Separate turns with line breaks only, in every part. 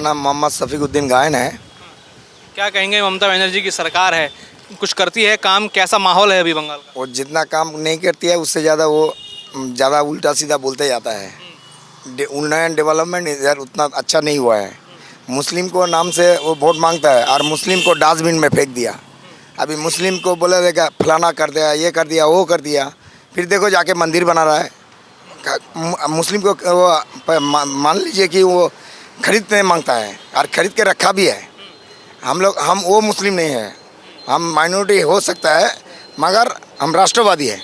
नाम मोहम्मद शफीकुद्दीन गायन है।
क्या कहेंगे, ममता बनर्जी की सरकार है, कुछ करती है काम, कैसा माहौल है अभी बंगाल का?
वो जितना काम नहीं करती है उससे ज़्यादा वो ज़्यादा उल्टा सीधा बोलते जाता है। उन्नयन डेवलपमेंट इधर उतना अच्छा नहीं हुआ है। मुस्लिम को नाम से वो वोट मांगता है और मुस्लिम को डस्टबिन में फेंक दिया। अभी मुस्लिम को बोला देगा फलाना कर दिया, ये कर दिया, वो कर दिया, फिर देखो जाके मंदिर बना रहा है। मुस्लिम को वो मान लीजिए कि वो खरीदने मांगता है और खरीद के रखा भी है। हम वो मुस्लिम नहीं है, हम माइनॉरिटी हो सकता है मगर हम राष्ट्रवादी है,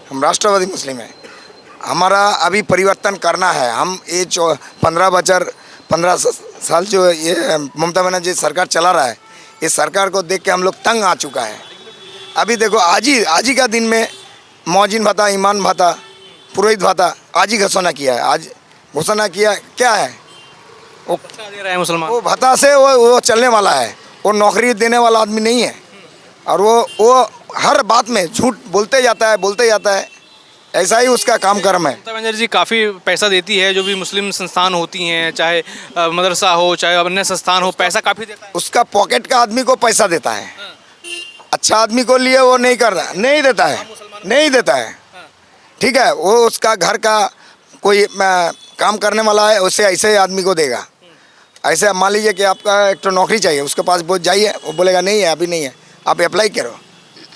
हम राष्ट्रवादी मुस्लिम है। हमारा अभी परिवर्तन करना है। हम ये 15 साल जो ये ममता बनर्जी सरकार चला रहा है, इस सरकार को देख के हम लोग तंग आ चुका है। अभी देखो आज ही का दिन में मौजिन भाता, ईमान भाता, पुरोहित भाता आज ही घोषणा किया है। आज घोषणा किया क्या है, वो
दे रहा है मुसलमान।
वो भत्ता से वो चलने वाला है, वो नौकरी देने वाला आदमी नहीं है। और वो हर बात में झूठ बोलते जाता है। ऐसा ही उसका काम कर्म है।
ममता बनर्जी काफ़ी पैसा देती है, जो भी मुस्लिम संस्थान होती हैं, चाहे मदरसा हो चाहे अन्य संस्थान हो, पैसा काफ़ी देता है।
उसका पॉकेट का आदमी को पैसा देता है, अच्छा आदमी को लिए वो नहीं कर रहा, नहीं देता है। ठीक है, वो उसका घर का कोई काम करने वाला है, उसे ऐसे आदमी को देगा। ऐसे मान लीजिए कि आपका एक तो नौकरी चाहिए, उसके पास बहुत जाइए, वो बोलेगा नहीं है, अभी नहीं है, आप अप्लाई करो।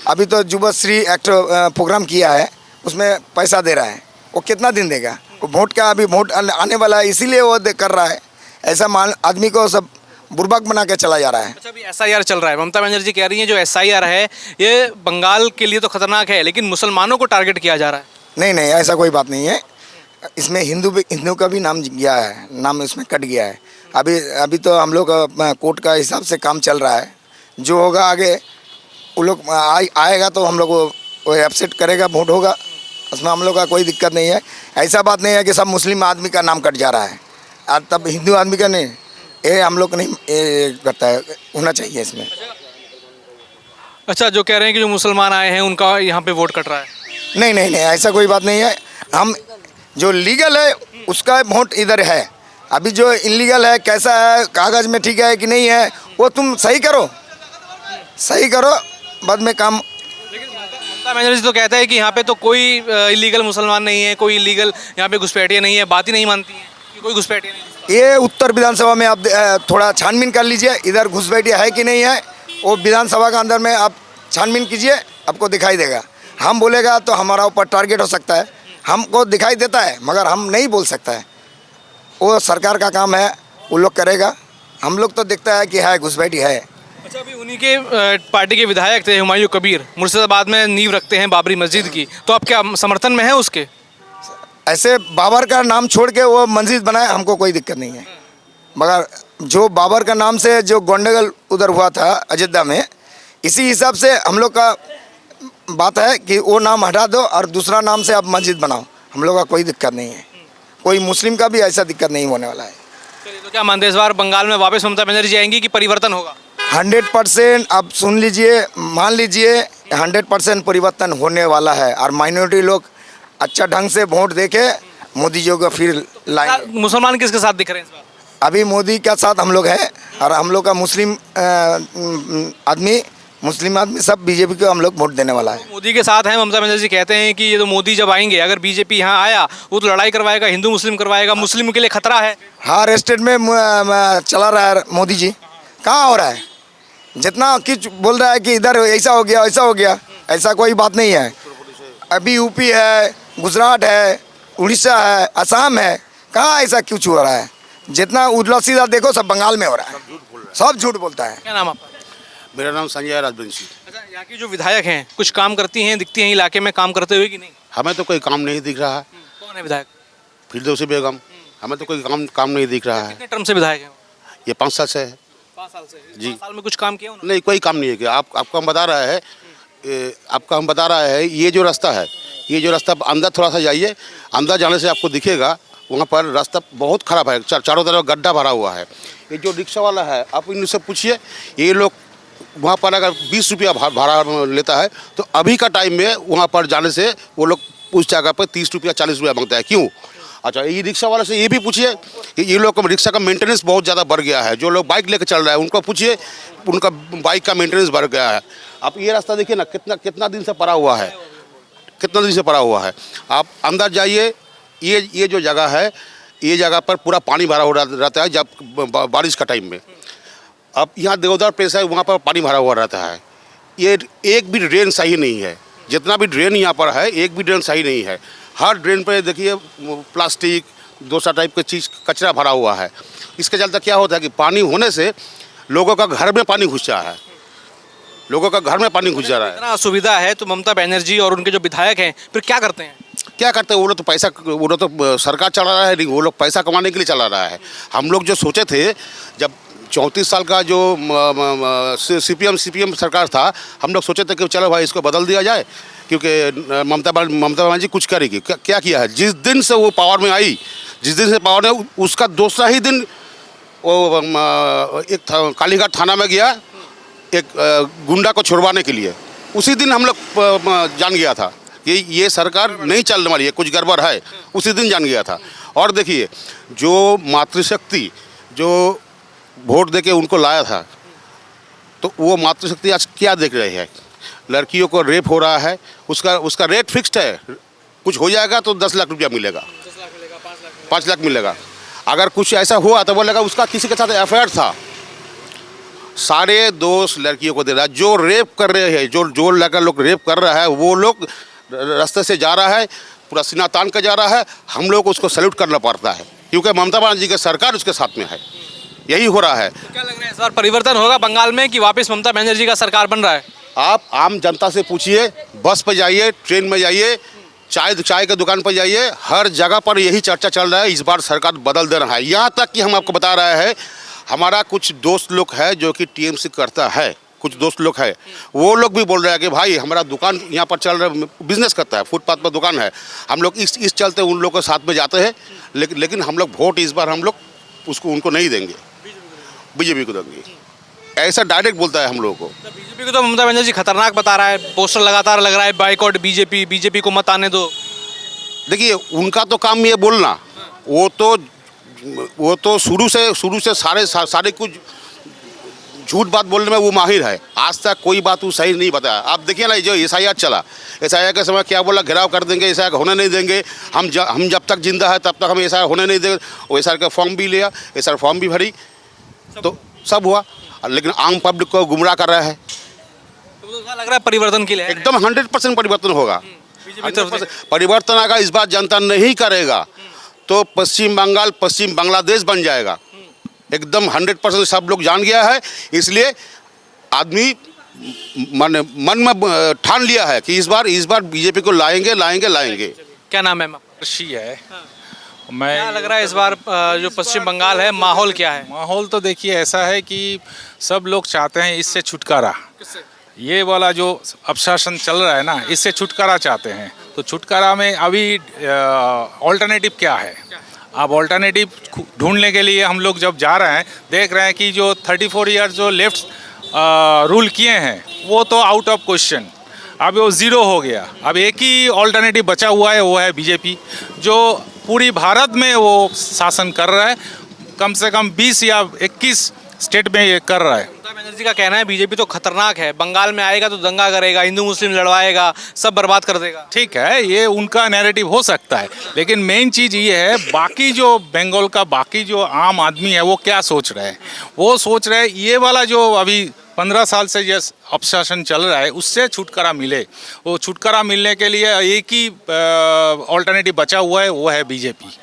अभी तो युवश्री एक प्रोग्राम किया है, उसमें पैसा दे रहा है। वो कितना दिन देगा? वो वोट का अभी वोट आने वाला है, इसीलिए वो कर रहा है। ऐसा आदमी को सब बुर्बक बना के चला जा रहा है।
अच्छा, अभी SIR चल रहा है, ममता बनर्जी कह रही हैं जो SIR है ये बंगाल के लिए तो खतरनाक है, लेकिन मुसलमानों को टारगेट किया जा रहा है।
नहीं, ऐसा कोई बात नहीं है। इसमें हिंदू का भी नाम गया है, नाम इसमें कट गया है। अभी तो हम लोग कोर्ट का हिसाब से काम चल रहा है। जो होगा आगे वो लोग आएगा तो हम लोग वो एब्सेट करेगा, वोट होगा, उसमें हम लोग का कोई दिक्कत नहीं है। ऐसा बात नहीं है कि सब मुस्लिम आदमी का नाम कट जा रहा है और तब हिंदू आदमी का नहीं, ये हम लोग नहीं करता है, होना चाहिए इसमें।
अच्छा, जो कह रहे हैं कि जो मुसलमान आए हैं उनका यहाँ पे वोट कट रहा है।
नहीं, ऐसा कोई बात नहीं है। हम जो लीगल है उसका वोट इधर है। अभी जो इलीगल है, कैसा है, कागज़ में ठीक है कि नहीं है, वो तुम सही करो, बाद में काम।
लेकिन ममता बनर्जी तो कहता है कि यहाँ पे तो कोई इलीगल मुसलमान नहीं है, कोई इलीगल यहाँ पे घुसपैठिया नहीं है, बात ही नहीं मानती है कि कोई घुसपैठिया नहीं।
ये उत्तर विधानसभा में आप थोड़ा छानबीन कर लीजिए, इधर घुसपैठिया है कि नहीं है। वो विधानसभा के अंदर में आप छानबीन कीजिए, आपको दिखाई देगा। हम बोलेगा तो हमारा ऊपर टारगेट हो सकता है, हमको दिखाई देता है मगर हम नहीं बोल सकता है। वो सरकार का काम है, वो लोग करेगा। हम लोग तो देखता है कि है घुसपैठिया है।
अच्छा, अभी उन्हीं के पार्टी के विधायक थे हुमायूं कबीर, मुर्शिदाबाद में नींव रखते हैं बाबरी मस्जिद की, तो आप क्या समर्थन में है उसके?
ऐसे बाबर का नाम छोड़ के वो मस्जिद बनाए, हमको कोई दिक्कत नहीं है। मगर जो बाबर का नाम से जो गोंडगोल उधर हुआ था अयोध्या में, इसी हिसाब से हम लोग का बात है कि वो नाम हटा दो और दूसरा नाम से आप मस्जिद बनाओ, हम लोग का कोई दिक्कत नहीं है। कोई मुस्लिम का भी ऐसा दिक्कत नहीं होने वाला है।
चलिए, तो क्या मानते हैं इस बार बंगाल में वापस ममता बनर्जी आएंगी कि परिवर्तन होगा?
100% आप सुन लीजिए, मान लीजिए 100% परिवर्तन होने वाला है और माइनॉरिटी लोग अच्छा ढंग से वोट देके मोदी जी को फिर लाएंगे।
मुसलमान किसके साथ दिख रहे हैं इस बार?
अभी मोदी के साथ हम लोग हैं और हम लोग का मुस्लिम आदमी सब बीजेपी को हम लोग वोट देने वाला है।
मोदी के साथ हैं। ममता बनर्जी कहते हैं कि ये तो मोदी जब आएंगे, अगर बीजेपी यहाँ आया वो तो लड़ाई करवाएगा, हिंदू मुस्लिम करवाएगा, मुस्लिम के लिए खतरा है।
हर स्टेट में चला रहा है मोदी जी, कहाँ हो रहा है? जितना कुछ बोल रहा है कि इधर ऐसा हो गया, ऐसा कोई बात नहीं है। अभी यूपी है, गुजरात है, उड़ीसा है, असम है, कहाँ ऐसा कुछ हो रहा है? जितना उजला सीधा देखो सब बंगाल में हो रहा है, सब झूठ बोलता है।
क्या नाम आपका?
मेरा नाम संजय राजवंशी।
अच्छा, यहाँ की जो विधायक हैं कुछ काम करती हैं, दिखती हैं इलाके में काम करते हुए कि नहीं?
हमें तो कोई काम नहीं दिख रहा है।
कौन है विधायक?
फिरदौसी बेगम। हमें तो कोई काम नहीं दिख रहा है।
कितने टर्म से विधायक हैं?
ये 5 साल से है।
5 साल से?
जी।
5 साल में कुछ काम किया उन्होंने?
नहीं, कोई काम नहीं है। आपको हम बता रहा है, ये जो रास्ता अंदर थोड़ा सा जाइए, अंदर जाने से आपको दिखेगा वहाँ पर रास्ता बहुत ख़राब है, चारों तरफ गड्ढा भरा हुआ है। ये जो रिक्शा वाला है, आप इनसे पूछिए, ये लोग वहाँ पर अगर 20 रुपया भाड़ा लेता है तो अभी का टाइम में वहाँ पर जाने से वो लोग उस जगह पर 30 रुपया 40 रुपया मांगता है। क्यों? अच्छा, ये रिक्शा वाले से ये भी पूछिए कि ये लोग का रिक्शा का मेंटेनेंस बहुत ज़्यादा बढ़ गया है। जो लोग बाइक लेकर चल रहे हैं उनको पूछिए, उनका बाइक का मेंटेनेंस बढ़ गया है। आप ये रास्ता देखिए ना, कितना कितना दिन से पड़ा हुआ है, कितना दिन से पड़ा हुआ है। आप अंदर जाइए, ये जो जगह है, ये जगह पर पूरा पानी भरा हुआ रहता है जब बारिश का टाइम में। अब यहाँ देवदार प्लेस है, वहाँ पर पानी भरा हुआ रहता है। ये एक भी ड्रेन सही नहीं है, जितना भी ड्रेन यहाँ पर है एक भी ड्रेन सही नहीं है। हर ड्रेन पे देखिए प्लास्टिक दूसरा टाइप की चीज़ कचरा भरा हुआ है। इसके चलते क्या होता है कि पानी होने से लोगों का घर में पानी घुस जा रहा है, लोगों का घर में पानी घुस जा रहा है।
इतना असुविधा है तो ममता बनर्जी और उनके जो विधायक हैं फिर क्या करते हैं?
क्या करते हैं वो लोग? तो पैसा, वो लोग तो सरकार चला रहा है, नहीं वो लोग पैसा कमाने के लिए चला रहा है। हम लोग जो सोचे थे जब 34 साल का जो सीपीएम सरकार था, हम लोग सोचे थे कि चलो भाई इसको बदल दिया जाए, क्योंकि ममता बनर्जी कुछ करेगी। क्या किया है? जिस दिन से वो पावर में आई, जिस दिन से पावर में, उसका दूसरा ही दिन वो एक कालीघाट थाना में गया एक गुंडा को छुड़वाने के लिए। उसी दिन हम लोग जान गया था कि ये सरकार नहीं चलने वाली है, कुछ गड़बड़ है, उसी दिन जान गया था। और देखिए जो मातृशक्ति जो वोट देके उनको लाया था, तो वो मातृशक्ति आज क्या देख रहे हैं? लड़कियों को रेप हो रहा है, उसका रेट फिक्स्ड है, कुछ हो जाएगा तो 10 लाख रुपया मिलेगा, 5 लाख मिलेगा। अगर कुछ ऐसा हुआ तो बोलेगा उसका किसी के साथ अफेयर था। सारे दोष लड़कियों को दे रहा है। जो रेप कर रहे हैं, जो लड़का लोग रेप कर रहा है, वो लोग रास्ते से जा रहा है, पूरा सीना तान कर जा रहा है। हम लोग को उसको सैल्यूट करना पड़ता है, क्योंकि ममता बनर्जी की सरकार उसके साथ में है। यही हो रहा है।
तो क्या लग रहा है इस बार परिवर्तन होगा बंगाल में कि वापस ममता बनर्जी का सरकार बन रहा है?
आप आम जनता से पूछिए, बस पर जाइए, ट्रेन में जाइए, चाय की दुकान पर जाइए, हर जगह पर यही चर्चा चल रहा है, इस बार सरकार बदल दे रहा है। यहाँ तक कि हम आपको बता रहे हैं, हमारा कुछ दोस्त लोग है जो कि टीएमसी करता है, कुछ दोस्त लोग है, वो लोग भी बोल रहे हैं कि भाई हमारा दुकान यहाँ पर चल रहा है, बिजनेस करता है, फुटपाथ पर दुकान है, हम लोग इस चलते उन लोगों के साथ में जाते हैं। लेकिन हम लोग वोट इस बार हम लोग उनको नहीं देंगे, बीजेपी को देंगे। ऐसा डायरेक्ट बोलता है हम लोगों को।
बीजेपी को तो ममता बनर्जी खतरनाक बता रहा है, पोस्टर लगातार लग रहा है, बाइकआउट बीजेपी को मत आने दो।
देखिए उनका तो काम ये बोलना, वो तो शुरू से सारे कुछ झूठ बात बोलने में वो माहिर है। आज तक कोई बात वो सही नहीं बताया। आप देखिए ना, जो एसआईआर चला, एसआईआर के समय क्या बोला, घेराव कर देंगे, एसआईआर होने नहीं देंगे, हम जब तक जिंदा है तब तक हम एसआईआर होने नहीं देंगे। वो एसआईआर का फॉर्म भी लिया, एसआईआर फॉर्म भी भरी, तो सब हुआ, लेकिन आम पब्लिक को गुमराह कर रहा है।
तो लग रहा है परिवर्तन के लिए
एकदम 100% परिवर्तन होगा,
बीजेपी तरफ से।
परिवर्तन आएगा। इस बार जनता नहीं करेगा तो पश्चिम बंगाल पश्चिम बांग्लादेश बन जाएगा। एकदम 100% सब लोग जान गया है। इसलिए आदमी मन में ठान लिया है कि इस बार बीजेपी को लाएंगे।
क्या नाम है?
ऋषि है।
क्या
मैं
लग रहा है इस बार जो पश्चिम बंगाल है, माहौल क्या है?
माहौल तो देखिए ऐसा है कि सब लोग चाहते हैं इससे छुटकारा। ये वाला जो अपशासन चल रहा है ना, इससे छुटकारा चाहते हैं। तो छुटकारा में अभी ऑल्टरनेटिव क्या है? अब ऑल्टरनेटिव ढूंढने के लिए हम लोग जब जा रहे हैं, देख रहे हैं कि जो 34 ईयर जो लेफ्ट रूल किए हैं वो तो आउट ऑफ क्वेश्चन, अब वो ज़ीरो हो गया। अब एक ही ऑल्टरनेटिव बचा हुआ है, वो है बीजेपी, जो पूरी भारत में वो शासन कर रहा है। कम से कम 20 या 21 स्टेट में ये कर रहा है।
ममता बनर्जी का कहना है बीजेपी तो खतरनाक है, बंगाल में आएगा तो दंगा करेगा, हिंदू मुस्लिम लड़वाएगा, सब बर्बाद कर देगा।
ठीक है, ये उनका नैरेटिव हो सकता है, लेकिन मेन चीज़ ये है, बाकी जो बंगाल का बाकी जो आम आदमी है वो क्या सोच रहे हैं? वो सोच रहे हैं ये वाला जो अभी 15 साल से ये अपशासन चल रहा है उससे छुटकारा मिले। वो छुटकारा मिलने के लिए एक ही ऑल्टरनेटिव बचा हुआ है, वो है बीजेपी।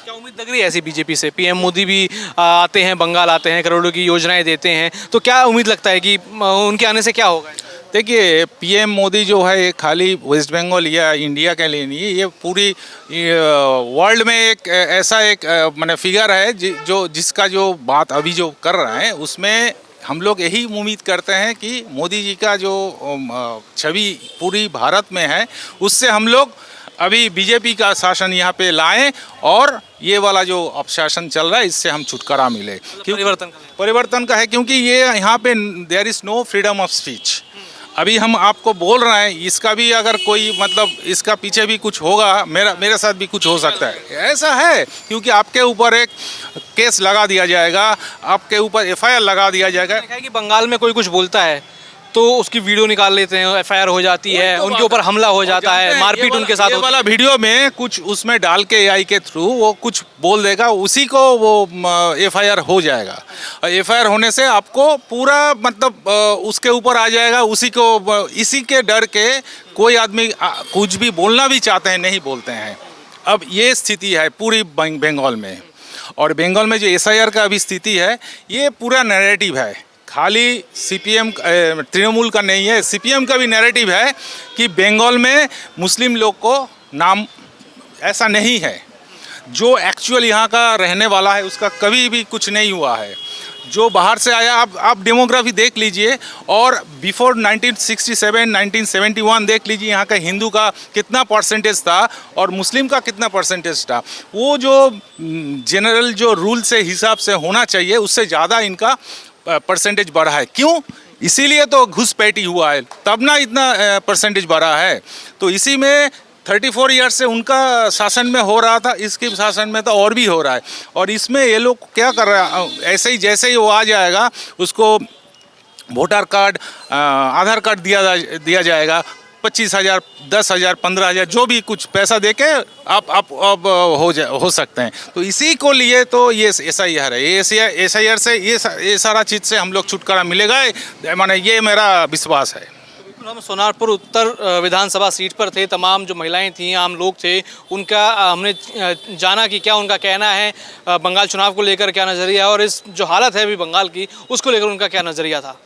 क्या उम्मीद लग रही है ऐसी बीजेपी से? पीएम मोदी भी आते हैं, बंगाल आते हैं, करोड़ों की योजनाएं देते हैं, तो क्या उम्मीद लगता है कि उनके आने से क्या होगा?
देखिए पीएम मोदी जो है ये खाली वेस्ट बंगाल या इंडिया के लिए नहीं, ये पूरी वर्ल्ड में एक ऐसा एक माने फिगर है जिसका जो बात अभी जो कर रहे हैं उसमें हम लोग यही उम्मीद करते हैं कि मोदी जी का जो छवि पूरी भारत में है उससे हम लोग अभी बीजेपी का शासन यहाँ पे लाएं और ये वाला जो अपशासन चल रहा है इससे हम छुटकारा मिले।
परिवर्तन
परिवर्तन का है, क्योंकि ये यहाँ पे there is no freedom of speech. अभी हम आपको बोल रहे हैं, इसका भी अगर कोई मतलब इसका पीछे भी कुछ होगा, मेरे साथ भी कुछ हो सकता है, ऐसा है। क्योंकि आपके ऊपर एक केस लगा दिया जाएगा, आपके ऊपर एफआईआर लगा दिया जाएगा।
देखा है कि बंगाल में कोई कुछ बोलता है तो उसकी वीडियो निकाल लेते हैं, एफआईआर हो जाती है, उनके ऊपर हमला हो जाता है, मारपीट उनके साथ
ये
होती
वाला वीडियो में कुछ उसमें डाल के एआई के थ्रू वो कुछ बोल देगा, उसी को वो एफआईआर हो जाएगा। और एफआईआर होने से आपको पूरा मतलब उसके ऊपर आ जाएगा, उसी को इसी के डर के कोई आदमी कुछ भी बोलना भी चाहते हैं नहीं बोलते हैं। अब ये स्थिति है पूरी बंगाल में। और बंगाल में जो एसआईआर का अभी स्थिति है, ये पूरा नैरेटिव है, खाली सीपीएम तृणमूल का नहीं है, सीपीएम का भी नैरेटिव है कि बंगाल में मुस्लिम लोग को नाम, ऐसा नहीं है। जो एक्चुअल यहाँ का रहने वाला है उसका कभी भी कुछ नहीं हुआ है। जो बाहर से आया, आप डेमोग्राफी देख लीजिए, और बिफोर 1967 1971 देख लीजिए यहाँ का हिंदू का कितना परसेंटेज था और मुस्लिम का कितना परसेंटेज था। वो जो जनरल जो रूल से हिसाब से होना चाहिए उससे ज़्यादा इनका परसेंटेज बढ़ा है। क्यों? इसीलिए तो घुसपैठी हुआ है, तब ना इतना परसेंटेज बढ़ा है। तो इसी में 34 ईयर्स से उनका शासन में हो रहा था, इसके शासन में तो और भी हो रहा है। और इसमें ये लोग क्या कर रहा है, ऐसे ही जैसे ही वो आ जाएगा उसको वोटर कार्ड, आधार कार्ड दिया जाएगा, 25,000 10,000 15,000 जो भी कुछ पैसा देके आप अब हो सकते हैं। तो इसी को लिए तो ये एसआईआर है, ये एसआईआर से ये सारा चीज़ से हम लोग छुटकारा मिलेगा, माने ये मेरा विश्वास है।
हम सोनारपुर उत्तर विधानसभा सीट पर थे, तमाम जो महिलाएं थीं, आम लोग थे, उनका हमने जाना कि क्या उनका कहना है बंगाल चुनाव को लेकर, क्या नज़रिया है, और इस जो हालत है अभी बंगाल की उसको लेकर उनका क्या नज़रिया था।